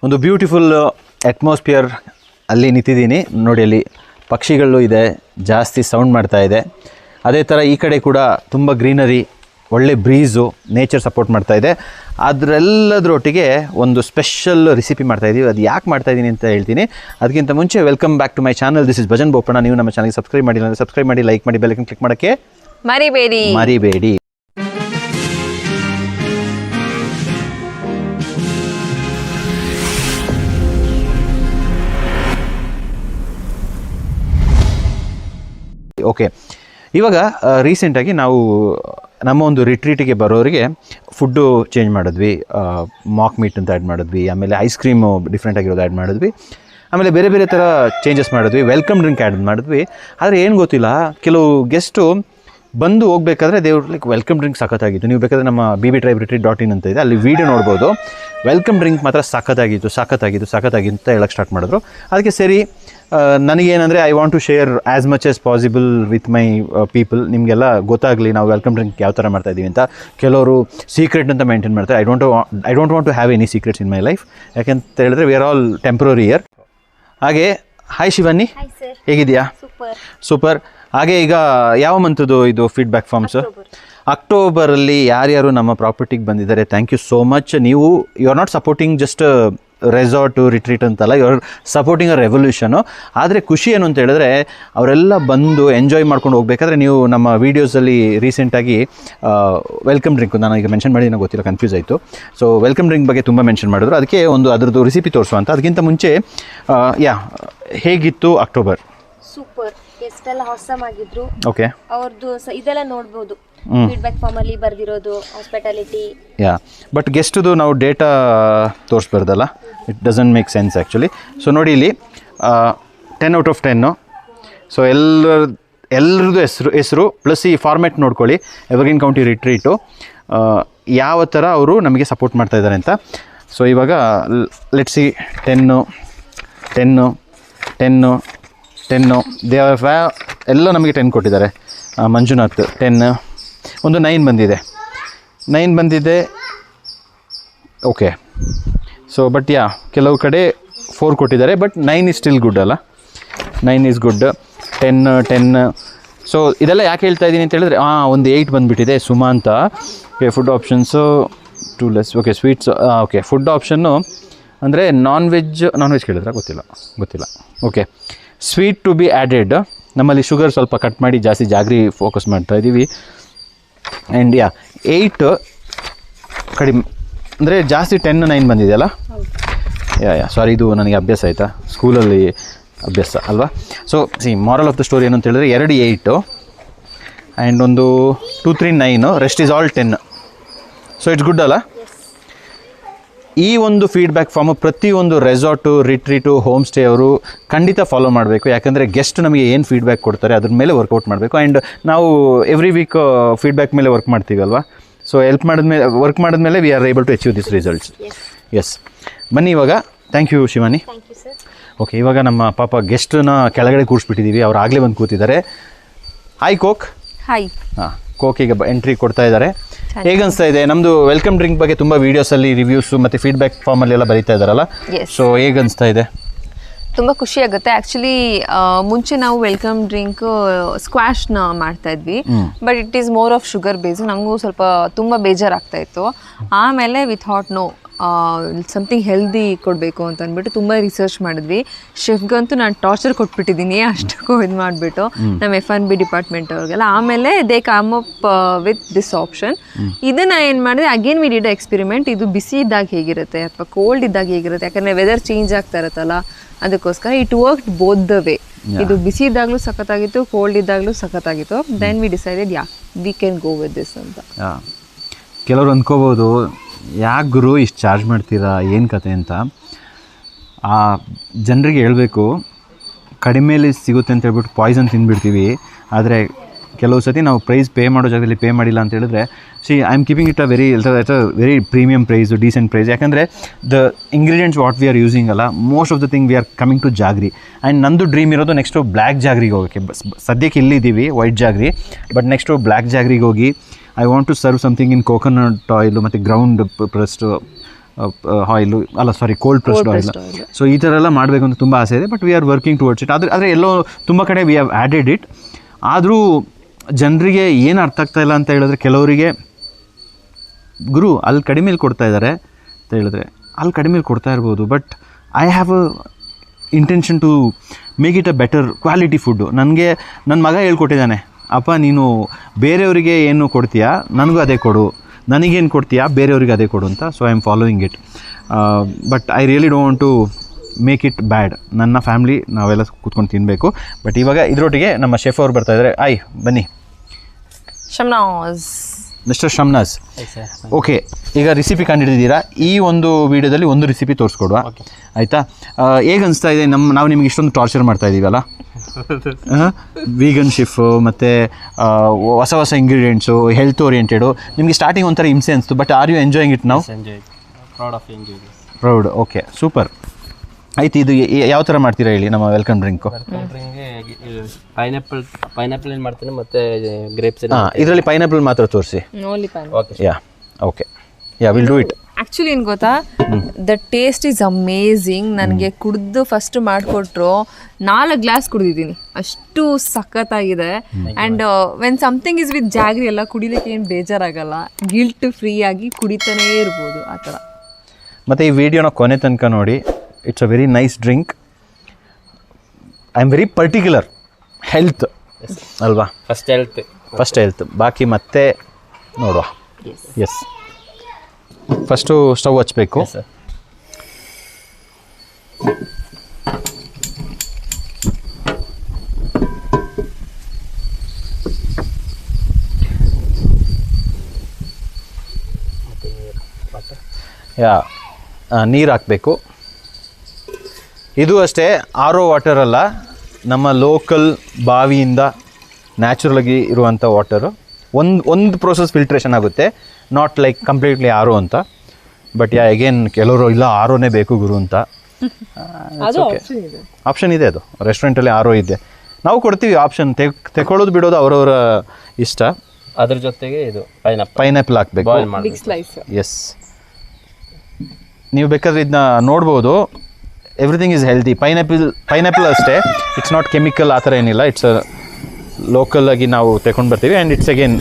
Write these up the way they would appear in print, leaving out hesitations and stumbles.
ಒಂದು beautiful atmosphere ಅಲ್ಲಿ ನಿಂತಿದ್ದೀನಿ ನೋಡಿ. ಅಲ್ಲಿ ಪಕ್ಷಿಗಳು ಇದೆ, ಜಾಸ್ತಿ ಸೌಂಡ್ ಮಾಡ್ತಾ ಇದೆ. ಅದೇ ಥರ ಈ ಕಡೆ ಕೂಡ ತುಂಬ ಗ್ರೀನರಿ, ಒಳ್ಳೆ ಬ್ರೀಝು, ನೇಚರ್ ಸಪೋರ್ಟ್ ಮಾಡ್ತಾ ಇದೆ. ಅದರೆಲ್ಲದರೊಟ್ಟಿಗೆ ಒಂದು ಸ್ಪೆಷಲ್ ರೆಸಿಪಿ ಮಾಡ್ತಾಯಿದ್ದೀವಿ. ಅದು ಯಾಕೆ ಮಾಡ್ತಾಯಿದ್ದೀನಿ ಅಂತ ಹೇಳ್ತೀನಿ. ಅದಕ್ಕಿಂತ ಮುಂಚೆ welcome back to my channel. This is Bhajan Bopanna. ನೀವು ನಮ್ಮ ಚಾನಲ್ಗೆ ಸಬ್ಸ್ಕ್ರೈಬ್ ಮಾಡಿಲ್ಲ ಅಂದರೆ ಸಬ್ಸ್ಕ್ರೈಬ್ ಮಾಡಿ, ಲೈಕ್ ಮಾಡಿ, ಬೆಲ್ ಐಕಾನ್ ಕ್ಲಿಕ್ ಮಾಡೋಕ್ಕೆ ಮರಿಬೇಡಿ. ಓಕೆ, ಇವಾಗ ರೀಸೆಂಟಾಗಿ ನಾವು ನಮ್ಮ ಒಂದು ರಿಟ್ರೀಟಿಗೆ ಬರೋರಿಗೆ ಫುಡ್ಡು ಚೇಂಜ್ ಮಾಡಿದ್ವಿ. ಮಾಕ್ ಮೀಟ್ ಅಂತ ಆ್ಯಡ್ ಮಾಡಿದ್ವಿ, ಆಮೇಲೆ ಐಸ್ ಕ್ರೀಮು ಡಿಫ್ರೆಂಟಾಗಿರೋದು ಆ್ಯಡ್ ಮಾಡಿದ್ವಿ, ಆಮೇಲೆ ಬೇರೆ ಬೇರೆ ಥರ ಚೇಂಜಸ್ ಮಾಡಿದ್ವಿ, ವೆಲ್ಕಮ್ ಡ್ರಿಂಕ್ ಆ್ಯಡ್ ಮಾಡಿದ್ವಿ. ಆದರೆ ಏನು ಗೊತ್ತಿಲ್ಲ, ಕೆಲವು ಗೆಸ್ಟು ಬಂದು ಹೋಗಬೇಕಾದ್ರೆ ದೇವ್ರು ಲೈಕ್ ವೆಲ್ಕಮ್ ಡ್ರಿಂಕ್ ಸಖತ್ತಾಗಿತ್ತು. ನೀವು ಬೇಕಾದರೆ ನಮ್ಮ bbtriberetreat.in ಅಂತ ಇದೆ, ಅಲ್ಲಿ ವೀಡಿಯೋ ನೋಡ್ಬೋದು. ವೆಲ್ಕಮ್ ಡ್ರಿಂಕ್ ಮಾತ್ರ ಸಖತ್ತಾಗಿತ್ತು ಅಂತ ಹೇಳಕ್ಕೆ ಸ್ಟಾರ್ಟ್ ಮಾಡಿದ್ರು. ಅದಕ್ಕೆ ಸರಿ, ನನಗೇನಂದರೆ I want to share as much as possible with my people. ನಿಮಗೆಲ್ಲ ಗೊತ್ತಾಗಲಿ ನಾವು ವೆಲ್ಕಮ್ ಡ್ರಿಂಕ್ ಯಾವ ಥರ ಮಾಡ್ತಾಯಿದ್ದೀವಿ ಅಂತ. ಕೆಲವರು ಸೀಕ್ರೆಟ್ ಅಂತ ಮೇಂಟೈನ್ ಮಾಡ್ತಾರೆ. I don't want to have any secrets in my life. ಯಾಕೆಂತ ಹೇಳಿದ್ರೆ we are all temporary here. ಹಾಗೆ ಹಾಯ್ ಶಿವಾನಿ, ಹೇಗಿದೆಯಾ? ಸೂಪರ್. ಹಾಗೆ ಈಗ ಯಾವ ಮಂತದ್ದು ಇದು ಫೀಡ್ಬ್ಯಾಕ್ ಫಾರ್ಮ್ಸು? ಅಕ್ಟೋಬರಲ್ಲಿ ಯಾರ್ಯಾರು ನಮ್ಮ ಪ್ರಾಪರ್ಟಿಗೆ ಬಂದಿದ್ದಾರೆ, ಥ್ಯಾಂಕ್ ಯು ಸೋ ಮಚ್. ನೀವು you are not supporting just resort retreat ಅಂತಲ್ಲ, you are supporting a revolution. ಆದರೆ ಖುಷಿ ಏನು ಅಂತ ಹೇಳಿದ್ರೆ, ಅವರೆಲ್ಲ ಬಂದು ಎಂಜಾಯ್ ಮಾಡ್ಕೊಂಡು ಹೋಗ್ಬೇಕಾದ್ರೆ ನೀವು ನಮ್ಮ ವೀಡಿಯೋಸಲ್ಲಿ ರೀಸೆಂಟಾಗಿ ವೆಲ್ಕಮ್ ಡ್ರಿಂಕ್ ನಾನು ಈಗ ಮೆನ್ಷನ್ ಮಾಡಿ ನನಗೆ ಗೊತ್ತಿಲ್ಲ, ಕನ್ಫ್ಯೂಸ್ ಆಯಿತು. ಸೊ ವೆಲ್ಕಮ್ ಡ್ರಿಂಕ್ ಬಗ್ಗೆ ತುಂಬ ಮೆನ್ಷನ್ ಮಾಡಿದ್ರು, ಅದಕ್ಕೆ ಒಂದು ಅದರದ್ದು ರೆಸಿಪಿ ತೋರಿಸುವಂತ. ಅದಕ್ಕಿಂತ ಮುಂಚೆ ಹೇಗಿತ್ತು ಅಕ್ಟೋಬರ್? ಸೂಪರ್, ಎಷ್ಟೆಲ್ಲ ಹಾಸಮ್ ಆಗಿದ್ರು. ಓಕೆ, ಅವ್ರದ್ದು ಇದೆಲ್ಲ ನೋಡ್ಬೋದು ಫೀಡ್ಬ್ಯಾಕ್ ಫಾರ್ಮ್ ಅಲ್ಲಿ ಬರ್ದಿರೋದು, ಹಾಸ್ಪಿಟಾಲಿಟಿ. ಬಟ್ ಗೆಸ್ಟ್ದು ನಾವು ಡೇಟಾ ತೋರಿಸ್ಬಾರ್ದಲ್ಲ, it doesn't make sense actually. So ನೋಡಿ, ಇಲ್ಲಿ 10 out of 10. ಸೊ ಎಲ್ಲರದ್ದು ಹೆಸರು ಪ್ಲಸ್ ಈ ಫಾರ್ಮ್ಯಾಟ್ ನೋಡ್ಕೊಳ್ಳಿ, ಎವರ್ಗ್ರೀನ್ ಕೌಂಟಿ ರಿಟ್ರೀಟು ಯಾವ ಥರ ಅವರು ನಮಗೆ ಸಪೋರ್ಟ್ ಮಾಡ್ತಾ ಇದ್ದಾರೆ ಅಂತ. ಸೊ ಇವಾಗ ಲೆಟ್ಸ್ ಸಿ, 10 ಎಲ್ಲ ನಮಗೆ 10 ಕೊಟ್ಟಿದ್ದಾರೆ. ಮಂಜುನಾಥ್ 10, ಒಂದು 9 ಬಂದಿದೆ. ಓಕೆ, ಸೊ ಬಟ್ ಕೆಲವು ಕಡೆ 4 ಕೊಟ್ಟಿದ್ದಾರೆ, ಬಟ್ 9 is ಸ್ಟಿಲ್ ಗುಡ್ ಅಲ್ಲ, 9 is ಗುಡ್. 10. ಸೊ ಇದೆಲ್ಲ ಯಾಕೆ ಹೇಳ್ತಾ ಇದ್ದೀನಿ ಅಂತ ಹೇಳಿದ್ರೆ, ಒಂದು 8 ಬಂದುಬಿಟ್ಟಿದೆ ಸುಮಾ ಅಂತ. Okay, food options 2 less. Okay, sweets. Okay, food option ಅಂದರೆ ನಾನ್ ವೆಜ್ ಕೇಳಿದ್ರೆ ಗೊತ್ತಿಲ್ಲ. Okay, sweet to be added. ನಮ್ಮಲ್ಲಿ ಶುಗರ್ ಸ್ವಲ್ಪ ಕಟ್ ಮಾಡಿ ಜಾಸ್ತಿ ಜಾಗ್ರಿ ಫೋಕಸ್ ಮಾಡ್ತಾ ಇದ್ದೀವಿ. ಆ್ಯಂಡ್ 8 ಕಡಿಮೆ ಅಂದರೆ ಜಾಸ್ತಿ. 10, 9 ಬಂದಿದೆಯಲ್ಲ. ಸಾರಿ, ಇದು ನನಗೆ ಅಭ್ಯಾಸ ಆಯಿತಾ, ಸ್ಕೂಲಲ್ಲಿ ಅಭ್ಯಾಸ ಅಲ್ವಾ. So moral of the story ಏನು ಅಂತ ಹೇಳಿದ್ರೆ, 2 8 ಆ್ಯಂಡ್ ಒಂದು 2 3 9, rest is all 10. So it's good ಅಲ್ಲ. ಈ ಒಂದು ಫೀಡ್ಬ್ಯಾಕ್ ಫಾರ್ಮು ಪ್ರತಿಯೊಂದು ರೆಸಾರ್ಟು, ರಿಟ್ರೀಟು, ಹೋಮ್ ಸ್ಟೇ ಅವರು ಖಂಡಿತ ಫಾಲೋ ಮಾಡಬೇಕು. ಯಾಕಂದರೆ ಗೆಸ್ಟ್ ನಮಗೆ ಏನು ಫೀಡ್ಬ್ಯಾಕ್ ಕೊಡ್ತಾರೆ ಅದ್ರ ಮೇಲೆ ವರ್ಕೌಟ್ ಮಾಡಬೇಕು. ಆ್ಯಂಡ್ ನಾವು ಎವ್ರಿ ವೀಕ್ ಫೀಡ್ಬ್ಯಾಕ್ ಮೇಲೆ ವರ್ಕ್ ಮಾಡ್ತೀವಲ್ವಾ. ಸೊ ವರ್ಕ್ ಮಾಡಿದ್ಮೇಲೆ we are able to achieve this results. Yes, ಬನ್ನಿ ಇವಾಗ. Thank you Shivani. ಓಕೆ, ಇವಾಗ ನಮ್ಮ ಪಾಪ ಗೆಸ್ಟನ್ನ ಕೆಳಗಡೆ ಕೂರಿಸ್ಬಿಟ್ಟಿದ್ದೀವಿ, ಅವ್ರು ಆಗಲೇ ಬಂದು ಕೂತಿದ್ದಾರೆ. Hi coke. ಹಾಯ್. ಕೋಕ್ ಈಗ ಎಂಟ್ರಿ ಕೊಡ್ತಾ ಇದ್ದಾರೆ. ಹೇಗೆ ಅನಿಸ್ತಾ ಇದೆ? ನಮ್ಮದು ವೆಲ್ಕಮ್ ಡ್ರಿಂಕ್ ಬಗ್ಗೆ ತುಂಬ ವೀಡಿಯೋಸಲ್ಲಿ ರಿವ್ಯೂಸು ಮತ್ತು ಫೀಡ್ಬ್ಯಾಕ್ ಫಾರ್ಮಲ್ಲಿ ಎಲ್ಲ ಬರೀತಾ ಇದ್ದಾರಲ್ಲ. ಸೊ ಹೇಗೆ ಅನಿಸ್ತಾ ಇದೆ? ತುಂಬ ಖುಷಿ ಆಗುತ್ತೆ. ಆ್ಯಕ್ಚುಲಿ ಮುಂಚೆ ನಾವು ವೆಲ್ಕಮ್ ಡ್ರಿಂಕ್ ಸ್ಕ್ವಾಶ್ನ ಮಾಡ್ತಾ ಇದ್ವಿ, but it is more of sugar base. ನಮಗೂ ಸ್ವಲ್ಪ ತುಂಬ ಬೇಜಾರಾಗ್ತಾ ಇತ್ತು. ಆಮೇಲೆ we thought no, something healthy ಕೊಡಬೇಕು ಅಂತ ಅಂದ್ಬಿಟ್ಟು ತುಂಬ ರಿಸರ್ಚ್ ಮಾಡಿದ್ವಿ. ಶೆಫ್ಗಂತೂ ನಾನು ಟಾರ್ಚರ್ ಕೊಟ್ಬಿಟ್ಟಿದ್ದೀನಿ ಅಷ್ಟಕ್ಕೂ ಇದು ಮಾಡಿಬಿಟ್ಟು ನಮ್ಮ F&B ಡಿಪಾರ್ಟ್ಮೆಂಟ್ ಅವ್ರಿಗೆಲ್ಲ. ಆಮೇಲೆ they come up with this option. ಇದನ್ನು ಏನು ಮಾಡಿದೆ, ಅಗೇನ್ ವಿ ಡಿಡ್ ಎಕ್ಸ್ಪೆರಿಮೆಂಟ್. ಇದು ಬಿಸಿ ಇದ್ದಾಗ ಹೇಗಿರುತ್ತೆ ಅಥವಾ ಕೋಲ್ಡ್ ಇದ್ದಾಗ ಹೇಗಿರುತ್ತೆ, ಯಾಕಂದರೆ ವೆದರ್ ಚೇಂಜ್ ಆಗ್ತಾ ಇರುತ್ತಲ್ಲ, ಅದಕ್ಕೋಸ್ಕರ it worked both the way. ಇದು ಬಿಸಿ ಇದ್ದಾಗಲೂ ಸಖತ್ತಾಗಿತ್ತು, ಕೋಲ್ಡ್ ಇದ್ದಾಗಲೂ ಸಖತ್ತಾಗಿತ್ತು. Then we decided we can go with this ಅಂತ. ಕೆಲವರು ಅಂದ್ಕೋಬೋದು, ಯಾಕೆ ಗುರು ಇಷ್ಟು ಚಾರ್ಜ್ ಮಾಡ್ತೀರಾ, ಏನು ಕತೆ ಅಂತ. ಜನರಿಗೆ ಹೇಳಬೇಕು, ಕಡಿಮೆಯಲ್ಲಿ ಸಿಗುತ್ತೆ ಅಂತ ಹೇಳ್ಬಿಟ್ಟು ಪಾಯ್ಸನ್ ತಿಂದುಬಿಡ್ತೀವಿ. ಆದರೆ ಕೆಲವು ಸತಿ ನಾವು ಪ್ರೈಸ್ ಪೇ ಮಾಡೋ ಜಾಗದಲ್ಲಿ ಪೇ ಮಾಡಿಲ್ಲ ಅಂತ ಹೇಳಿದ್ರೆ, I am keeping it a very premium price, decent price. ಯಾಕಂದರೆ the ingredients what we are using ಅಲ್ಲ, most of the thing we are coming to jaggery. And ನಂದು ಡ್ರೀಮ್ ಇರೋದು ನೆಕ್ಸ್ಟು ಬ್ಲ್ಯಾಕ್ ಜಾಗ್ರಿಗೆ ಹೋಗೋಕ್ಕೆ. ಸದ್ಯಕ್ಕೆ ಇಲ್ಲಿದ್ದೀವಿ white jaggery, but next black ಜಾಗ್ರಿಗೆ ಹೋಗಿ I want to serve something in coconut oil ಮತ್ತು ಗ್ರೌಂಡ್ ಪ್ರೆಸ್ಟು ಆಯಿಲು ಅಲ್ಲ sorry cold pressed oil. So ಈ ಥರ ಎಲ್ಲ ಮಾಡಬೇಕು ಅಂತ ತುಂಬ ಆಸೆ ಇದೆ, but we are working towards it. ಆದರೆ ಎಲ್ಲೋ ತುಂಬ ಕಡೆ ವಿ ಹ್ಯಾವ್ ಆ್ಯಡೆಡ್ ಇಟ್. ಆದರೂ ಜನರಿಗೆ ಏನು ಅರ್ಥ ಆಗ್ತಾ ಇಲ್ಲ ಅಂತ ಹೇಳಿದ್ರೆ, ಕೆಲವರಿಗೆ ಗುರು ಅಲ್ಲಿ ಕಡಿಮೆಲಿ ಕೊಡ್ತಾ ಇದ್ದಾರೆ ಅಂತ ಹೇಳಿದ್ರೆ ಅಲ್ಲಿ ಕಡಿಮೆಲಿ ಕೊಡ್ತಾ ಇರ್ಬೋದು, but I have a intention to make it a better quality food. ನನಗೆ ನನ್ನ ಮಗ ಹೇಳ್ಕೊಟ್ಟಿದ್ದಾನೆ, ಅಪ್ಪ ನೀನು ಬೇರೆಯವರಿಗೆ ಏನು ಕೊಡ್ತೀಯಾ ನನಗೂ ಅದೇ ಕೊಡು, ನನಗೇನು ಕೊಡ್ತೀಯಾ ಬೇರೆಯವ್ರಿಗೆ ಅದೇ ಕೊಡು ಅಂತ. So I am following it. But I really don't want to make it bad. ನನ್ನ ಫ್ಯಾಮ್ಲಿ ನಾವೆಲ್ಲ ಕೂತ್ಕೊಂಡು ತಿನ್ನಬೇಕು. ಬಟ್ ಇವಾಗ ಇದರೊಟ್ಟಿಗೆ ನಮ್ಮ ಶೆಫ್ ಅವ್ರು ಬರ್ತಾಯಿದ್ದಾರೆ. ಬನ್ನಿ ಶಮ್ನಾಜ್. ಮಿಸ್ಟರ್ ಶಮ್ನಾಜ್, ಓಕೆ, ಈಗ ರೆಸಿಪಿ ಕಂಡಿದ್ದೀರಾ. ಈ ಒಂದು ವಿಡಿಯೋದಲ್ಲಿ ಒಂದು ರೆಸಿಪಿ ತೋರಿಸ್ಕೊಡುವ, ಆಯಿತಾ? ಹೇಗೆ ಅನಿಸ್ತಾ ಇದೆ ನಾವು ನಿಮಗೆ ಇಷ್ಟೊಂದು ಟಾರ್ಚರ್ ಮಾಡ್ತಾ ಇದ್ದೀವಲ್ಲ, ವೀಗನ್ ಶಿಫ್ ಮತ್ತು ಹೊಸ ಹೊಸ ಇಂಗ್ರೀಡಿಯೆಂಟ್ಸು, ಹೆಲ್ತ್ ಓರಿಯೆಂಟೆಡು, ನಿಮಗೆ ಸ್ಟಾರ್ಟಿಂಗ್ ಒಂಥರ ಹಿಂಸೆ ಅನಿಸ್ತು, but are you enjoying it now? Proud. Okay, super. ಆಯ್ತು, ಇದು ಯಾವ ಥರ ಮಾಡ್ತೀರಾ ಹೇಳಿ ನಮ್ಮ ವೆಲ್ಕಮ್ ಡ್ರಿಂಕು? ಪೈನಾಪಲ್ ಏನು ಮಾಡ್ತೀನಿ, ಮತ್ತು ಗ್ರೇಪ್ಸ್. ಇದರಲ್ಲಿ ಪೈನಾಪಲ್ ಮಾತ್ರ ತೋರಿಸಿ. Okay, will do it. Actually ಏನು ಗೊತ್ತಾ, ದ ಟೇಸ್ಟ್ ಈಸ್ ಅಮೇಝಿಂಗ್. ನನಗೆ ಕುಡಿದು ಫಸ್ಟ್ ಮಾಡಿಕೊಟ್ರು, 4 ಗ್ಲಾಸ್ ಕುಡಿದಿದ್ದೀನಿ, ಅಷ್ಟು ಸಖತ್ತಾಗಿದೆ. And when something is with jaggery ಎಲ್ಲ ಕುಡಿಲಿಕ್ಕೆ ಏನು ಬೇಜಾರಾಗಲ್ಲ, ಗಿಲ್ಟ್ ಫ್ರೀ ಆಗಿ ಕುಡಿತಾನೇ ಇರ್ಬೋದು ಆ ಥರ. ಮತ್ತು ಈ ವಿಡಿಯೋನ ಕೊನೆ ತನಕ ನೋಡಿ. It's a very nice drink. I am very particular, health ಅಲ್ವಾ? ಫಸ್ಟ್ ಹೆಲ್ತ್, ಬಾಕಿ ಮತ್ತೆ ನೋಡುವ. ಎಸ್, ಫಸ್ಟು ಸ್ಟವ್ ಹಚ್ಚಬೇಕು. ನೀರು ಹಾಕಬೇಕು. ಇದು ಅಷ್ಟೇ, ಆರೋ ವಾಟರ್ ಅಲ್ಲ, ನಮ್ಮ ಲೋಕಲ್ ಬಾವಿಯಿಂದ ನ್ಯಾಚುರಲಾಗಿ ಇರುವಂಥ ವಾಟರು. ಒಂದು ಪ್ರೋಸೆಸ್ ಫಿಲ್ಟ್ರೇಷನ್ ಆಗುತ್ತೆ, ನಾಟ್ ಲೈಕ್ ಕಂಪ್ಲೀಟ್ಲಿ ಆರೋ ಅಂತ. ಬಟ್ ಅಗೇನ್ ಕೆಲವರು ಇಲ್ಲ ಆರೋನೇ ಬೇಕು ಗುರು ಅಂತ. ಆಪ್ಷನ್ ಇದೆ, ಅದು ರೆಸ್ಟೋರೆಂಟಲ್ಲಿ ಆರೋ ಇದೆ, ನಾವು ಕೊಡ್ತೀವಿ ಆಪ್ಷನ್. ತೆಕೊಳ್ಳೋದು ಬಿಡೋದು ಅವರವರ ಇಷ್ಟ. ಅದ್ರ ಜೊತೆಗೆ ಇದು ಪೈನಾಪಲ್ ಹಾಕಬೇಕು. ಎಸ್, ನೀವು ಬೇಕಾದ್ರೆ ಇದನ್ನ ನೋಡ್ಬೋದು. Everything is healthy. ಪೈನಾಪಲ್ ಅಷ್ಟೇ, ಇಟ್ಸ್ ನಾಟ್ ಕೆಮಿಕಲ್, ಆ ಥರ ಏನಿಲ್ಲ. ಇಟ್ಸ್ ಲೋಕಲ್ ಆಗಿ ನಾವು ತಗೊಂಡು ಬರ್ತೀವಿ. ಆ್ಯಂಡ್ ಇಟ್ಸ್ ಅಗೇನ್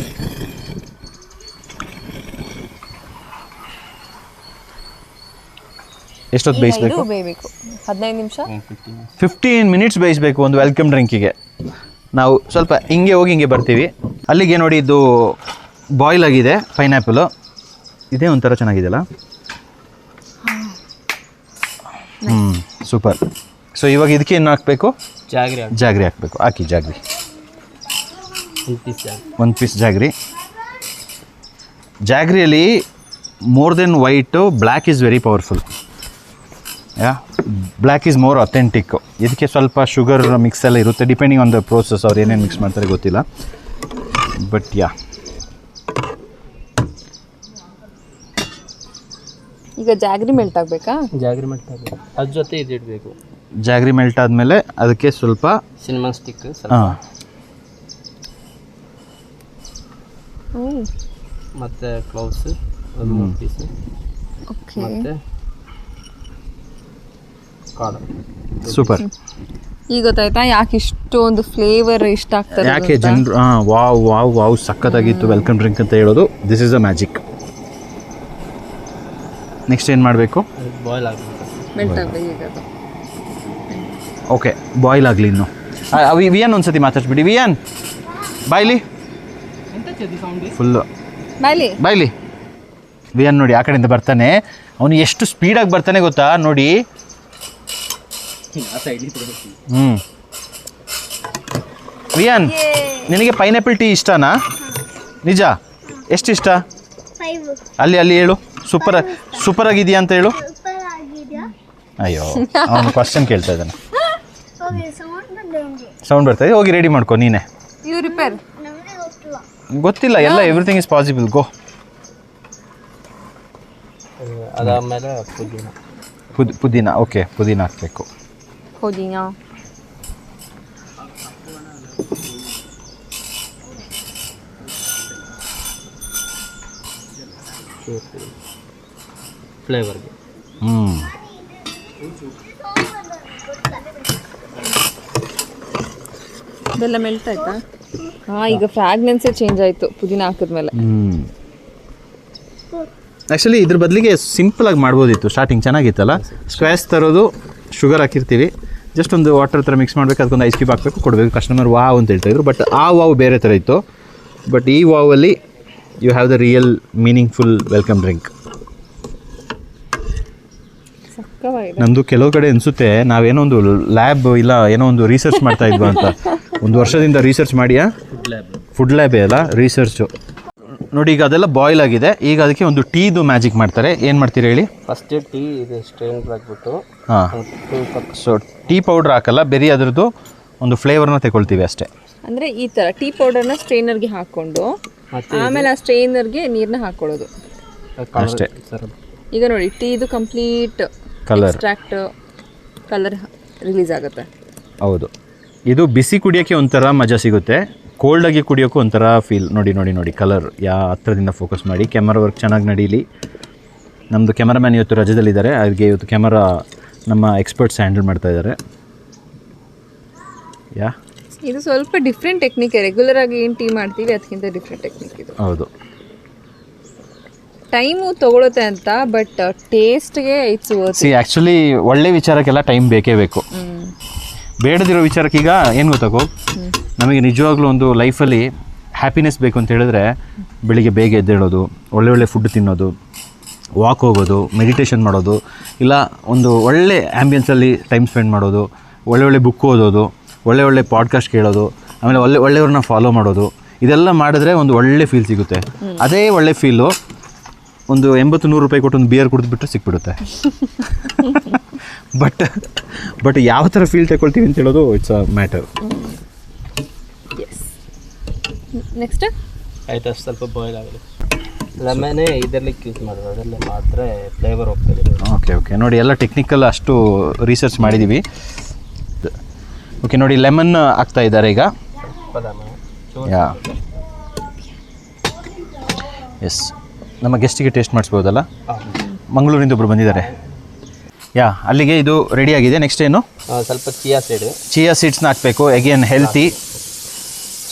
ಎಷ್ಟೊತ್ತು ಬೇಯಿಸಬೇಕು? 15 ನಿಮಿಷ, 15 ಮಿನಿಟ್ಸ್ ಬೇಯಿಸಬೇಕು ಒಂದು ವೆಲ್ಕಮ್ ಡ್ರಿಂಕಿಗೆ. ನಾವು ಸ್ವಲ್ಪ ಹಿಂಗೆ ಹೋಗಿ ಹಿಂಗೆ ಬರ್ತೀವಿ. ಅಲ್ಲಿಗೆ ನೋಡಿ, ಇದು ಬಾಯ್ಲ್ ಆಗಿದೆ ಪೈನಾಪಲು. ಇದೇ ಒಂಥರ ಚೆನ್ನಾಗಿದೆಯಲ್ಲ. ಸೂಪರ್. ಸೊ ಇವಾಗ ಇದಕ್ಕೆ ಏನು ಹಾಕಬೇಕು? ಜಾಗ್ರಿ ಹಾಕಬೇಕು. ಹಾಕಿ ಜಾಗ್ರಿ, ಒಂದು ಪೀಸ್ ಜಾಗ್ರಿ. ಜಾಗ್ರಿಯಲ್ಲಿ more then white, black is very powerful. Black is more authentic. ಇದಕ್ಕೆ ಸ್ವಲ್ಪ ಶುಗರ್ ಮಿಕ್ಸ್ ಎಲ್ಲ ಇರುತ್ತೆ, ಡಿಪೆಂಡಿಂಗ್ ಆನ್ ದ ಪ್ರೋಸೆಸ್. ಅವ್ರು ಏನೇನು ಮಿಕ್ಸ್ ಮಾಡ್ತಾರೆ ಗೊತ್ತಿಲ್ಲ, ಬಟ್ ಈಗ ಜಾಗ್ರಿ ಮೆಲ್ಟ್ ಆಗಬೇಕಾ? ಅದ್ರ ಜೊತೆ ಇದು ಇಡಬೇಕು. ಜಾಗ್ರಿ ಮೆಲ್ಟ್ ಆದಮೇಲೆ ಅದಕ್ಕೆ ಸ್ವಲ್ಪ ಸಿನಮನ್ ಸ್ಟಿಕ್, ಮತ್ತು ಕ್ಲೋವ್ಸ್ ಒಂದು 3 ಪೀಸ್, ಮತ್ತು ಕಾಳು. ಸೂಪರ್. ಈಗ ಗೊತ್ತಾಯ್ತಾ ಯಾಕೆ ಇಷ್ಟೊಂದು ಫ್ಲೇವರ್ ಇಷ್ಟ ಆಗ್ತದೆ? ಯಾಕೆ ಜನರು ವಾವ್ ಸಖತ್ತಾಗಿತ್ತು ವೆಲ್ಕಮ್ ಡ್ರಿಂಕ್ ಅಂತ ಹೇಳೋದು. This is a magic. Next ಏನು ಮಾಡಬೇಕು? ಬಾಯ್ಲ್ ಆಗಬೇಕು, ಮೆಲ್ಟ್ ಆಗಬೇಕು. ಓಕೆ, ಬಾಯ್ಲ್ ಆಗಲಿ ಇನ್ನು. ವಿಯನ್ ಒಂದ್ಸತಿ ಮಾತಾಡ್ಸ್ಬಿಡಿ. ವಿಯನ್ ಬಾಯ್ಲಿ, ಫುಲ್ಲು ಬಾಯ್ಲಿ. ವಿಯನ್ ನೋಡಿ ಆ ಕಡೆಯಿಂದ ಬರ್ತಾನೆ. ಅವನು ಎಷ್ಟು ಸ್ಪೀಡಾಗಿ ಬರ್ತಾನೆ ಗೊತ್ತಾ ನೋಡಿ. ವಿಯನ್, ನಿನಗೆ ಪೈನಾಪಲ್ ಟೀ ಇಷ್ಟನಾ? ನಿಜ? ಎಷ್ಟು ಇಷ್ಟ? ಅಲ್ಲಿ ಹೇಳು. ಸೂಪರ್ ಆಗಿದೆಯಾ ಅಂತ ಹೇಳು. ಅಯ್ಯೋ, ಅವನು ಕ್ವಶನ್ ಕೇಳ್ತಾ ಇದ್ದಾನೆ. ಸೌಂಡ್ ಬರ್ತಾ ಇದೆ, ಹೋಗಿ ರೆಡಿ ಮಾಡ್ಕೊ ನೀನೆ. ಗೊತ್ತಿಲ್ಲ, ಎಲ್ಲ ಎವ್ರಿಥಿಂಗ್ ಇಸ್ ಪಾಸಿಬಲ್. ಗೋ. ಅದಾದಮೇಲೆ ಪುದೀನ. ಓಕೆ, ಪುದೀನ ಹಾಕಬೇಕು. ಪುದೀನ, ಫ್ಲೇವರ್ಗೆ. ಇದೆಲ್ಲ ಮೆಲ್ಟ್ ಆಯ್ತಾ? ಹಾಂ, ಈಗ ಫ್ರಾಗ್ನೆನ್ಸೇ ಚೇಂಜ್ ಆಯಿತು ಪುದೀನ ಹಾಕಿದ್ಮೇಲೆ. ಆ್ಯಕ್ಚುಲಿ ಇದ್ರ ಬದಲಿಗೆ ಸಿಂಪಲಾಗಿ ಮಾಡ್ಬೋದಿತ್ತು. ಸ್ಟಾರ್ಟಿಂಗ್ ಚೆನ್ನಾಗಿತ್ತಲ್ಲ. ಸ್ಕ್ವಾಶ್ ತರೋದು, ಶುಗರ್ ಹಾಕಿರ್ತೀವಿ, ಜಸ್ಟ್ ಒಂದು ವಾಟರ್ ಥರ ಮಿಕ್ಸ್ ಮಾಡಬೇಕು, ಅದಕ್ಕೊಂದು ಐಸ್ ಕ್ಯೂಬ್ ಹಾಕಬೇಕು, ಕೊಡಬೇಕು. ಕಸ್ಟಮರ್ ವಾವ್ ಅಂತ ಹೇಳ್ತಾಯಿದ್ರು. ಬಟ್ ಆ ವಾವ್ ಬೇರೆ ಥರ ಇತ್ತು. ಬಟ್ ಈ ವಾವಲ್ಲಿ you have the real meaningful welcome drink. ನಮ್ಮದು ಕೆಲವು ಕಡೆ ಅನಿಸುತ್ತೆ ನಾವೇನೋ ಒಂದು ಲ್ಯಾಬ್ ಇಲ್ಲ ಏನೋ ಒಂದು ರಿಸರ್ಚ್ ಮಾಡ್ತಾ ಇದ್ವಿ ಅಂತ. ಒಂದು ವರ್ಷದಿಂದ ರಿಸರ್ಚ್ ಮಾಡಿಯಾ? ಫುಡ್ ಲ್ಯಾಬೇ ಅಲ್ಲ, ರಿಸರ್ಚು. ನೋಡಿ, ಈಗ ಅದೆಲ್ಲ ಬಾಯ್ಲ್ ಆಗಿದೆ. ಈಗ ಅದಕ್ಕೆ ಒಂದು ಟೀದು ಮ್ಯಾಜಿಕ್ ಮಾಡ್ತಾರೆ. ಏನು ಮಾಡ್ತೀರಿ ಹೇಳಿ? ಫಸ್ಟ್ ಟೀ ಇದು ಸ್ಟ್ರೈನ್ ಹಾಕ್ಬಿಟ್ಟು, ಹಾಂ, ಸೊ ಟೀ ಪೌಡ್ರ್ ಹಾಕಲ್ಲ, ಬೇರೆ ಅದರದ್ದು ಒಂದು ಫ್ಲೇವರ್ನ ತಗೊಳ್ತೀವಿ ಅಷ್ಟೇ. ಅಂದರೆ ಈ ಥರ ಟೀ ಪೌಡರ್ನ ಸ್ಟ್ರೈನರ್ಗೆ ಹಾಕ್ಕೊಂಡು ಆಮೇಲೆ ಆ ಸ್ಟ್ರೈನರ್ಗೆ ನೀರನ್ನ ಹಾಕ್ಕೊಳ್ಳೋದು ಅಷ್ಟೇ. ಈಗ ನೋಡಿ, ಟೀದು complete colour extract colour release ಆಗುತ್ತೆ. ಹೌದು, ಇದು ಬಿಸಿ ಕುಡಿಯೋಕ್ಕೆ ಒಂಥರ ಮಜಾ ಸಿಗುತ್ತೆ, ಕೋಲ್ಡಾಗಿ ಕುಡಿಯೋಕ್ಕೂ ಒಂಥರ ಫೀಲ್. ನೋಡಿ ನೋಡಿ ನೋಡಿ ಕಲರ್ ಯಾವ ಹತ್ರದಿಂದ ಫೋಕಸ್ ಮಾಡಿ. ಕ್ಯಾಮರಾ ವರ್ಕ್ ಚೆನ್ನಾಗಿ ನಡೀಲಿ. ನಮ್ಮದು ಕ್ಯಾಮರಾಮ್ಯಾನ್ ಇವತ್ತು ರಜದಲ್ಲಿದ್ದಾರೆ, ಅದಕ್ಕೆ ಇವತ್ತು ಕ್ಯಾಮರಾ ನಮ್ಮ ಎಕ್ಸ್ಪರ್ಟ್ಸ್ ಹ್ಯಾಂಡಲ್ ಮಾಡ್ತಾ ಇದ್ದಾರೆ. ಇದು ಸ್ವಲ್ಪ ಡಿಫ್ರೆಂಟ್ ಟೆಕ್ನಿಕ್. ರೆಗ್ಯುಲರ್ ಆಗಿ ಏನು ಟೀ ಮಾಡ್ತೀವಿ ಅದಕ್ಕಿಂತ ಡಿಫ್ರೆಂಟ್ ಟೆಕ್ನಿಕ್ ಇದು. ಹೌದು, ಟೈಮು ತಗೊಳುತ್ತೆ ಅಂತ, ಬಟ್ ಟೇಸ್ಟ್ಗೆ ಇಟ್ಸ್ ವರ್ತ್. ಸಿ ಆ್ಯಕ್ಚುಲಿ ಒಳ್ಳೆ ವಿಚಾರಕ್ಕೆಲ್ಲ ಟೈಮ್ ಬೇಕೇ ಬೇಕು. ಬೇಡದಿರೋ ವಿಚಾರಕ್ಕೆ ಈಗ ಏನು ಗೊತ್ತಾಗೋ, ನಮಗೆ ನಿಜವಾಗ್ಲೂ ಒಂದು ಲೈಫಲ್ಲಿ ಹ್ಯಾಪಿನೆಸ್ ಬೇಕು ಅಂತ ಹೇಳಿದ್ರೆ ಬೆಳಿಗ್ಗೆ ಬೇಗ ಎದ್ದೇಳೋದು, ಒಳ್ಳೆ ಫುಡ್ ತಿನ್ನೋದು, ವಾಕ್ ಹೋಗೋದು, ಮೆಡಿಟೇಷನ್ ಮಾಡೋದು, ಇಲ್ಲ ಒಂದು ಒಳ್ಳೆ ಆ್ಯಂಬಿಯನ್ಸಲ್ಲಿ ಟೈಮ್ ಸ್ಪೆಂಡ್ ಮಾಡೋದು, ಒಳ್ಳೆ ಬುಕ್ ಓದೋದು, ಒಳ್ಳೆ ಪಾಡ್ಕಾಸ್ಟ್ ಕೇಳೋದು, ಆಮೇಲೆ ಒಳ್ಳೆಯವ್ರನ್ನ ಫಾಲೋ ಮಾಡೋದು, ಇದೆಲ್ಲ ಮಾಡಿದ್ರೆ ಒಂದು ಒಳ್ಳೆ ಫೀಲ್ ಸಿಗುತ್ತೆ. ಅದೇ ಒಳ್ಳೆ ಫೀಲು ಒಂದು 80-100 ರೂಪಾಯಿ ಕೊಟ್ಟು ಒಂದು ಬಿಯರ್ ಕುಡಿದ್ಬಿಟ್ರೆ ಸಿಕ್ಬಿಡುತ್ತೆ. ಬಟ್ ಯಾವ ಥರ ಫೀಲ್ ತಗೊಳ್ತೀವಿ ಅಂತ ಹೇಳೋದು ಇಟ್ಸ್ ಅ ಮ್ಯಾಟರ್. ನೆಕ್ಸ್ಟ್ ಆಯ್ತು, ಅಷ್ಟು ಸ್ವಲ್ಪ ಬಾಯ್ಲ್ ಆಗಲಿ. ಲೆಮನ್ನೇ ಇದರಲ್ಲಿ ಯೂಸ್ ಮಾಡೋದು, ಅದರಲ್ಲಿ ಮಾತ್ರ ಫ್ಲೇವರ್ ಹೋಗ್ತದೆ. ಓಕೆ ನೋಡಿ, ಎಲ್ಲ ಟೆಕ್ನಿಕಲ್ ಅಷ್ಟು ರಿಸರ್ಚ್ ಮಾಡಿದ್ದೀವಿ. ಓಕೆ ನೋಡಿ, ಲೆಮನ್ ಹಾಕ್ತಾ ಇದ್ದಾರೆ ಈಗ. ಯಾ ಎಸ್, ನಮ್ಮ ಗೆಸ್ಟಿಗೆ ಟೇಸ್ಟ್ ಮಾಡಿಸ್ಬೋದಲ್ಲ. ಮಂಗಳೂರಿಂದ ಒಬ್ಬರು ಬಂದಿದ್ದಾರೆ. ಯಾ, ಅಲ್ಲಿಗೆ ಇದು ರೆಡಿಯಾಗಿದೆ. ನೆಕ್ಸ್ಟ್ ಏನು? ಸ್ವಲ್ಪ ಚಿಯಾ ಸೀಡ್ಸ್ನ ಹಾಕಬೇಕು. Again healthy.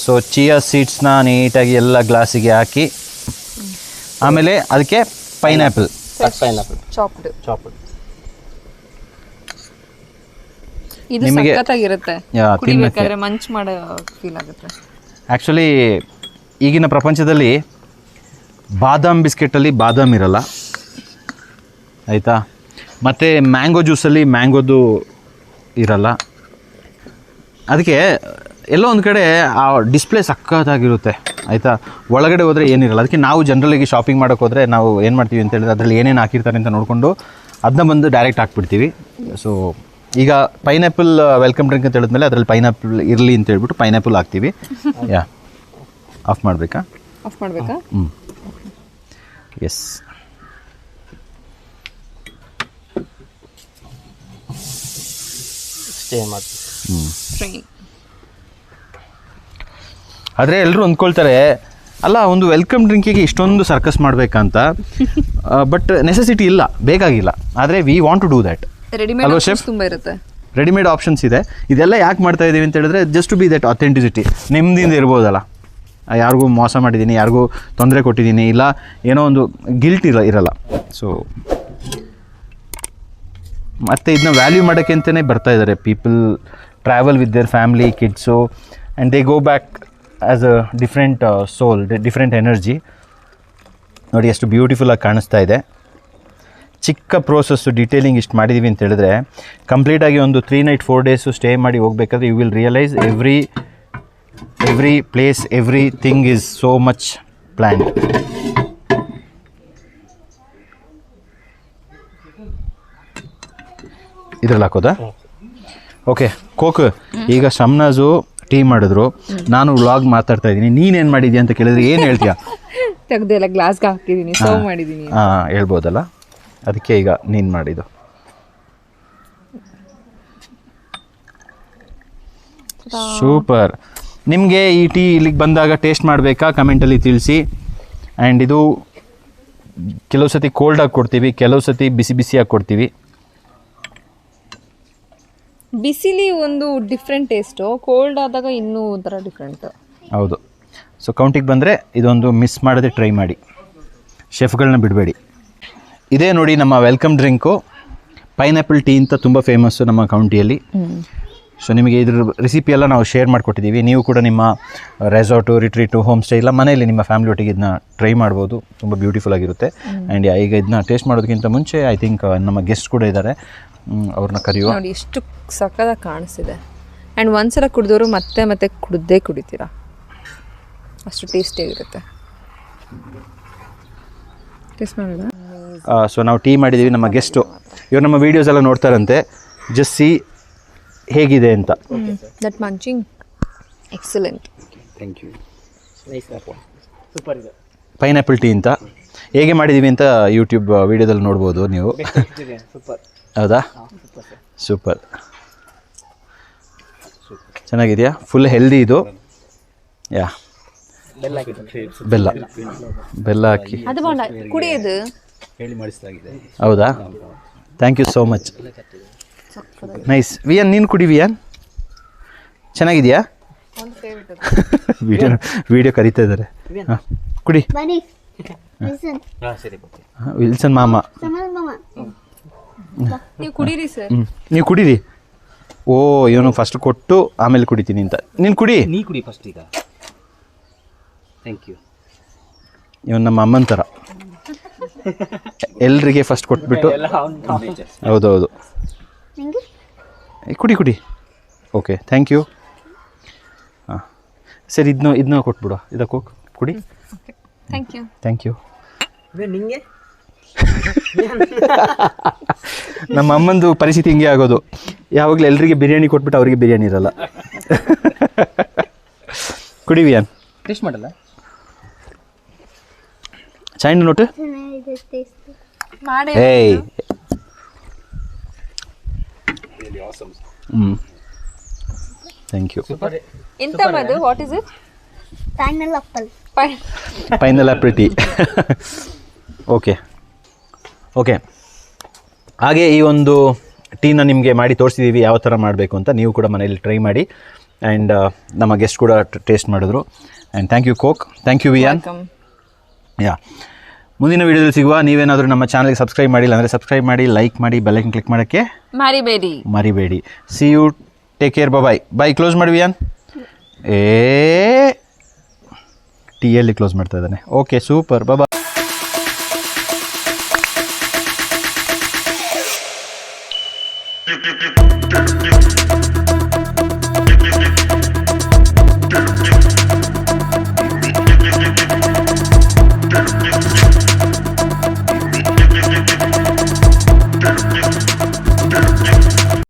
ಸೊ ಚಿಯಾ ಸೀಡ್ಸ್ನ ನೀಟಾಗಿ ಎಲ್ಲ ಗ್ಲಾಸಿಗೆ ಹಾಕಿ, ಆಮೇಲೆ ಅದಕ್ಕೆ ಪೈನಾಪಲ್ ಚಾಪ್ಡ್. ಇದು ನಿಮಗೆ ಸಖತ್ತಾಗಿರುತ್ತೆ, ಕುಡಿಬೇಕಾದ್ರೆ ಮಂಚ್ ಮಾಡೋ ಫೀಲ್ ಆಗುತ್ತೆ. ಆ್ಯಕ್ಚುಲಿ ಈಗಿನ ಪ್ರಪಂಚದಲ್ಲಿ ಬಾದಾಮ್ ಬಿಸ್ಕೆಟಲ್ಲಿ ಬಾದಾಮ್ ಇರಲ್ಲ, ಆಯಿತಾ? ಮತ್ತು ಮ್ಯಾಂಗೋ ಜ್ಯೂಸಲ್ಲಿ ಮ್ಯಾಂಗೋದು ಇರಲ್ಲ. ಅದಕ್ಕೆ ಎಲ್ಲೋ ಒಂದು ಕಡೆ ಆ ಡಿಸ್ಪ್ಲೇ ಸಖತ್ತಾಗಿರುತ್ತೆ, ಆಯಿತಾ? ಒಳಗಡೆ ಹೋದರೆ ಏನಿರಲ್ಲ. ಅದಕ್ಕೆ ನಾವು ಜನರಲಿಗೆ ಶಾಪಿಂಗ್ ಮಾಡೋಕ್ಕೆ ಹೋದರೆ ನಾವು ಏನು ಮಾಡ್ತೀವಿ ಅಂತ ಹೇಳಿದ್ರೆ ಅದರಲ್ಲಿ ಏನೇನು ಹಾಕಿರ್ತಾರೆ ಅಂತ ನೋಡಿಕೊಂಡು ಅದನ್ನ ಬಂದು ಡೈರೆಕ್ಟ್ ಹಾಕ್ಬಿಡ್ತೀವಿ. ಸೊ ಈಗ ಪೈನಾಪಲ್ ವೆಲ್ಕಮ್ ಡ್ರಿಂಕ್ ಅಂತ ಹೇಳಿದ್ಮೇಲೆ ಅದರಲ್ಲಿ ಪೈನಾಪಲ್ ಇರಲಿ ಅಂತ ಹೇಳ್ಬಿಟ್ಟು ಪೈನಾಪಲ್ ಹಾಕ್ತೀವಿ. ಯಾ, ಆಫ್ ಮಾಡಬೇಕಾ? ಎಸ್. ಆದರೆ ಎಲ್ಲರೂ ಅಂದ್ಕೊಳ್ತಾರೆ, ಅಲ್ಲ ಒಂದು ವೆಲ್ಕಮ್ ಡ್ರಿಂಕಿಗೆ ಇಷ್ಟೊಂದು ಸರ್ಕಸ್ ಮಾಡಬೇಕಂತ. ಬಟ್ ನೆಸೆಸಿಟಿ ಇಲ್ಲ, ಬೇಕಾಗಿಲ್ಲ. ಆದರೆ we want to do that. Readymade chef ತುಂಬ ಇರುತ್ತೆ, ರೆಡಿಮೇಡ್ ಆಪ್ಷನ್ಸ್ ಇದೆ. ಇದೆಲ್ಲ ಯಾಕೆ ಮಾಡ್ತಾ ಇದ್ದೀವಿ ಅಂತ ಹೇಳಿದ್ರೆ just to be that authenticity. ನೆಮ್ಮದಿಯಿಂದ ಇರ್ಬೋದಲ್ಲ. ಯಾರಿಗೂ ಮೋಸ ಮಾಡಿದ್ದೀನಿ, ಯಾರಿಗೂ ತೊಂದರೆ ಕೊಟ್ಟಿದ್ದೀನಿ, ಇಲ್ಲ ಏನೋ ಒಂದು ಗಿಲ್ಟ್ ಇರಲ್ಲ. ಸೊ ಮತ್ತು ಇದನ್ನ ವ್ಯಾಲ್ಯೂ ಮಾಡೋಕ್ಕೆ ಅಂತಲೇ ಬರ್ತಾ ಇದ್ದಾರೆ. People travel with their family, kids, and they go back as a different soul, different energy. ನೋಡಿ ಎಷ್ಟು ಬ್ಯೂಟಿಫುಲ್ಲಾಗಿ ಕಾಣಿಸ್ತಾ ಇದೆ. ಚಿಕ್ಕ ಪ್ರೋಸೆಸ್ಸು, ಡೀಟೇಲಿಂಗ್ ಇಷ್ಟು ಮಾಡಿದ್ದೀವಿ ಅಂತ ಹೇಳಿದ್ರೆ ಕಂಪ್ಲೀಟಾಗಿ ಒಂದು 3 night 4 days ಸ್ಟೇ ಮಾಡಿ ಹೋಗ್ಬೇಕಾದ್ರೆ you will realise every place, everything is so much planned. ಇದ್ರಲ್ಲಿ ಹಾಕೋದಾ? ಓಕೆ. ಕೋಕ್, ಈಗ ಶಮ್ನಾಜು ಟೀ ಮಾಡಿದ್ರು, ನಾನು ವ್ಲಾಗ್ ಮಾತಾಡ್ತಾ ಇದ್ದೀನಿ, ನೀನೇನು ಮಾಡಿದ್ಯಾ ಅಂತ ಕೇಳಿದ್ರೆ ಏನು ಹೇಳ್ತೀಯಾ? ತೆಗ್ದೆಲ್ಲ ಗ್ಲಾಸ್ಗೆ ಹಾಕಿದ್ದೀನಿ, ಸರ್ವ್ ಮಾಡಿದ್ದೀನಿ. ಹಾಂ, ಹೇಳ್ಬೋದಲ್ಲ. ಅದಕ್ಕೆ ಈಗ ನೀನು ಮಾಡಿದ್ದು. ಸೂಪರ್. ನಿಮಗೆ ಈ ಟೀ ಇಲ್ಲಿಗೆ ಬಂದಾಗ ಟೇಸ್ಟ್ ಮಾಡಬೇಕಾ? ಕಮೆಂಟಲ್ಲಿ ತಿಳಿಸಿ. ಆ್ಯಂಡ್ ಇದು ಕೆಲವು ಸತಿ ಕೋಲ್ಡಾಗಿ ಕೊಡ್ತೀವಿ, ಕೆಲವು ಸತಿ ಬಿಸಿ ಬಿಸಿಯಾಗಿ ಕೊಡ್ತೀವಿ. ಬಿಸಿಲಿ ಒಂದು ಡಿಫ್ರೆಂಟ್ ಟೇಸ್ಟು, ಕೋಲ್ಡ್ ಆದಾಗ ಇನ್ನೂ ಒಂಥರ ಡಿಫ್ರೆಂಟ್. ಹೌದು. ಸೊ ಕೌಂಟಿಗೆ ಬಂದರೆ ಇದೊಂದು ಮಿಸ್ ಮಾಡದೆ ಟ್ರೈ ಮಾಡಿ, ಶೆಫ್ಗಳನ್ನ ಬಿಡಬೇಡಿ. ಇದೇ ನೋಡಿ ನಮ್ಮ ವೆಲ್ಕಮ್ ಡ್ರಿಂಕು, ಪೈನಾಪಲ್ ಟೀ ಅಂತ ತುಂಬ ಫೇಮಸ್ಸು ನಮ್ಮ ಕೌಂಟಿಯಲ್ಲಿ. ಸೊ ನಿಮಗೆ ಇದ್ರ ರೆಸಿಪಿ ಎಲ್ಲ ನಾವು ಶೇರ್ ಮಾಡಿಕೊಟ್ಟಿದ್ದೀವಿ. ನೀವು ಕೂಡ ನಿಮ್ಮ ರೆಸಾರ್ಟು, ರಿಟ್ರೀಟು, ಹೋಮ್ ಸ್ಟೇ ಇಲ್ಲ ಮನೆಯಲ್ಲಿ ನಿಮ್ಮ ಫ್ಯಾಮಿಲಿ ಒಟ್ಟಿಗೆ ಇದನ್ನ ಟ್ರೈ ಮಾಡ್ಬೋದು. ತುಂಬ ಬ್ಯೂಟಿಫುಲ್ ಆಗಿರುತ್ತೆ. ಆ್ಯಂಡ್ ಈಗ ಇದನ್ನ ಟೇಸ್ಟ್ ಮಾಡೋದಕ್ಕಿಂತ ಮುಂಚೆ ಐ ಥಿಂಕ್ ನಮ್ಮ ಗೆಸ್ಟ್ ಕೂಡ ಇದ್ದಾರೆ, ಅವ್ರನ್ನ ಕರೆಯುವ. ನೋಡಿ ಎಷ್ಟು ಸಕ್ಕದಾಗಿ ಕಾಣಿಸ್ತಿದೆ. ಆ್ಯಂಡ್ ಒಂದ್ಸಲ ಕುಡಿದವರು ಮತ್ತೆ ಮತ್ತೆ ಕುಡಿತೀರಾ, ಅಷ್ಟು ಟೇಸ್ಟಿಯಾಗಿರುತ್ತೆ. ಟೇಸ್ಟ್ ಮಾಡೋಣ. ಸೊ ನಾವು ಟೀ ಮಾಡಿದ್ದೀವಿ. ನಮ್ಮ ಗೆಸ್ಟು ಇವ್ರು ನಮ್ಮ ವೀಡಿಯೋಸ್ ಎಲ್ಲ ನೋಡ್ತಾರಂತೆ. ಜಸ್ಟ್ ಸಿ ಹೇಗಿದೆ ಅಂತ. That munching excellent. Thank you. Nice super ಇದೆ. ಪೈನಾಪಲ್ ಟೀ ಅಂತ ಹೇಗೆ ಮಾಡಿದ್ದೀವಿ ಅಂತ ಯೂಟ್ಯೂಬ್ ವೀಡಿಯೋದಲ್ಲಿ ನೋಡ್ಬೋದು ನೀವು. ಸೂಪರ್. ಹೌದಾ? ಸೂಪರ್. ಚೆನ್ನಾಗಿದೆಯಾ? ಫುಲ್ ಹೆಲ್ದಿ ಇದು. ಯಾ, ಬೆಲ್ಲ ಹಾಕಿ ಅದು ಬಾಂಡ ಕುಡಿಯೋದು ಹೇಳಿ ಮಾಡಿಸಲಾಗಿದೆ. ಹೌದಾ? Thank you so much. Nice. Vihaan ನೀನು ಕುಡಿ ವಿಯನ್, ಚೆನ್ನಾಗಿದೆಯಾ? ವಿಡಿಯೋ ಕರೀತಾ ಇದ್ದಾರೆ. ಹಾಂ ಕುಡಿ. ವಿಲ್ಸನ್ ಮಾಮ. ನೀವು ಕುಡೀರಿ ಸರ್. ನೀವು ಕುಡೀರಿ. ಓ ಇವನು ಫಸ್ಟ್ ಕೊಟ್ಟು ಆಮೇಲೆ ಕುಡಿತೀನಿ ಅಂತ. ನೀನು ಕುಡಿ. ನೀ ಕುಡಿ ಫಸ್ಟ್ ಈಗ. Thank you. ಇವನು ನಮ್ಮ ಅಮ್ಮನ ಥರ, ಎಲ್ರಿಗೆ ಫಸ್ಟ್ ಕೊಟ್ಬಿಟ್ಟು. ಹೌದೌದು. ಕುಡಿ. Okay thank you. ಹಾಂ ಸರಿ, ಇದನ್ನ ಕೊಟ್ಬಿಡು. ಇದಕ್ಕೂ ಕುಡಿ. Thank you. ನಿಂಗೆ ನಮ್ಮ ಅಮ್ಮಂದು ಪರಿಸ್ಥಿತಿ ಹಿಂಗೆ ಆಗೋದು. ಯಾವಾಗಲೂ ಎಲ್ರಿಗೆ ಬಿರಿಯಾನಿ ಕೊಟ್ಬಿಟ್ಟು ಅವರಿಗೆ ಬಿರಿಯಾನಿ ಇರಲ್ಲ. ಕುಡಿ ವಿಯಾನ್. ಟೇಸ್ಟ್ ಮಾಡಲ್ಲ? Chain note. ಏಯ್ ಥ್ಯಾಂಕ್ ಯು. ಎಂತ ಮದು? What is it? Final apple tea. Okay ಹಾಗೆ ಈ ಒಂದು ಟೀನ ನಿಮಗೆ ಮಾಡಿ ತೋರಿಸಿದ್ದೀವಿ ಯಾವ ಥರ ಮಾಡಬೇಕು ಅಂತ. ನೀವು ಕೂಡ ಮನೇಲಿ ಟ್ರೈ ಮಾಡಿ. ಆ್ಯಂಡ್ ನಮ್ಮ ಗೆಸ್ಟ್ ಕೂಡ ಟೇಸ್ಟ್ ಮಾಡಿದ್ರು. And thank you Coke. Thank you Vihaan. Yeah, ಮುಂದಿನ ವೀಡಿಯೋದಲ್ಲಿ ಸಿಗುವ. ನೀವೇನಾದರೂ ನಮ್ಮ ಚಾನಲ್ಗೆ ಸಬ್ಸ್ಕ್ರೈಬ್ ಮಾಡಿಲ್ಲ ಅಂದರೆ ಸಬ್ಸ್ಕ್ರೈಬ್ ಮಾಡಿ, ಲೈಕ್ ಮಾಡಿ, ಬೆಲ್ ಐಕನ್ ಕ್ಲಿಕ್ ಮಾಡೋಕ್ಕೆ ಮರಿಬೇಡಿ. See you, take care, bye. Close ಮಾಡಿ ವಿಯಾನ್. ಟೀಯಲ್ಲಿ ಕ್ಲೋಸ್ ಮಾಡ್ತಾ ಇದ್ದಾನೆ. Okay super, bye. Tip, tip, tip, tip, tip.